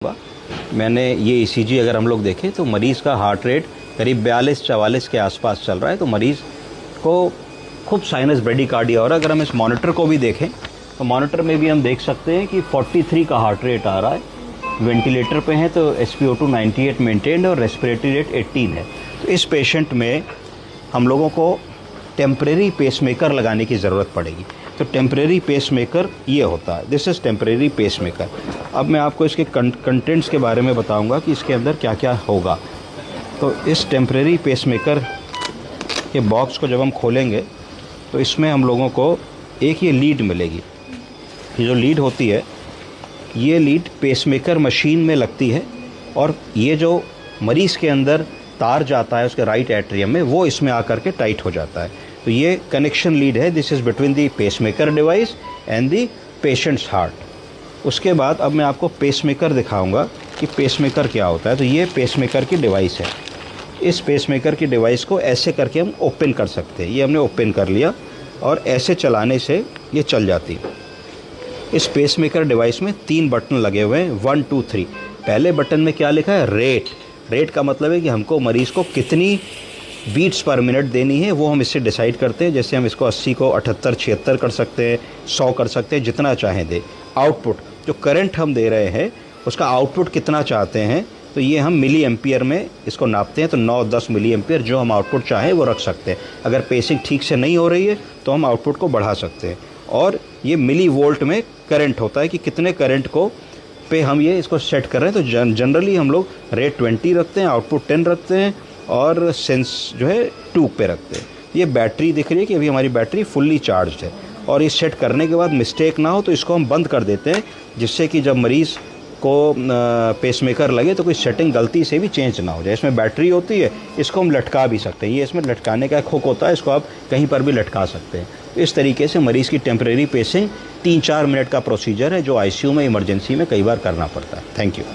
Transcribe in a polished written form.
मैंने ये ईसीजी अगर हम लोग देखें तो मरीज़ का हार्ट रेट करीब 42-44 के आसपास चल रहा है, तो मरीज़ को खूब साइनस ब्रेडिकार्डिया हो रहा है। अगर हम इस मॉनिटर को भी देखें तो मॉनिटर में भी हम देख सकते हैं कि 43 का हार्ट रेट आ रहा है। वेंटिलेटर पे हैं तो SpO2 98 मेंटेन्ड और रेस्पिरेटरी रेट 18 है। तो इस पेशेंट में हम लोगों को टेम्परेरी पेसमेकर लगाने की ज़रूरत पड़ेगी। तो टेम्परेरी पेसमेकर ये होता है, दिस इज़ टेम्परेरी पेसमेकर। अब मैं आपको इसके कंटेंट्स के बारे में बताऊंगा कि इसके अंदर क्या क्या होगा। तो इस टेम्परेरी पेसमेकर के बॉक्स को जब हम खोलेंगे तो इसमें हम लोगों को एक ये लीड मिलेगी। ये जो लीड होती है, ये लीड पेसमेकर मशीन में लगती है और ये जो मरीज़ के अंदर तार जाता है उसके राइट एट्रियम में, वो इसमें आकर के टाइट हो जाता है। तो ये कनेक्शन लीड है, this is between the pacemaker device and the patients heart. उसके बाद अब मैं आपको पेसमेकर दिखाऊंगा कि पेसमेकर क्या होता है। तो ये पेसमेकर की डिवाइस है। इस पेसमेकर की डिवाइस को ऐसे करके हम ओपन कर सकते हैं। ये हमने ओपन कर लिया और ऐसे चलाने से ये चल जाती है। इस पेसमेकर डिवाइस में 3 बटन लगे हुए हैं, 1 2 3। पहले बटन में क्या लिखा है? रेट। रेट का मतलब है कि हमको मरीज़ को कितनी बीट्स पर मिनट देनी है, वो हम इससे डिसाइड करते हैं। जैसे हम इसको 80 को 78 76 कर सकते हैं, 100 कर सकते हैं, जितना चाहें दे। आउटपुट, जो करंट हम दे रहे हैं उसका आउटपुट कितना चाहते हैं, तो ये हम मिली एम्पियर में इसको नापते हैं। तो 9-10 मिली एम्पियर जो हम आउटपुट चाहें वो रख सकते हैं। अगर पेसिंग ठीक से नहीं हो रही है तो हम आउटपुट को बढ़ा सकते हैं। और ये मिली वोल्ट में करंट होता है कि कितने करंट को पे हम ये इसको सेट कर रहे हैं। तो जनरली हम लोग रेट 20 रखते हैं, आउटपुट 10 रखते हैं और सेंस जो है 2 पे रखते हैं। ये बैटरी दिख रही है कि अभी हमारी बैटरी फुल्ली चार्ज है। और ये सेट करने के बाद मिस्टेक ना हो तो इसको हम बंद कर देते हैं, जिससे कि जब मरीज़ को पेसमेकर लगे तो कोई सेटिंग गलती से भी चेंज ना हो जाए। इसमें बैटरी होती है, इसको हम लटका भी सकते हैं। ये इसमें लटकाने का एक हुक होता है, इसको आप कहीं पर भी लटका सकते हैं। तो इस तरीके से मरीज़ की टेम्परेरी पेसिंग 3-4 मिनट का प्रोसीजर है, जो ICU में, इमरजेंसी में कई बार करना पड़ता है। Thank you.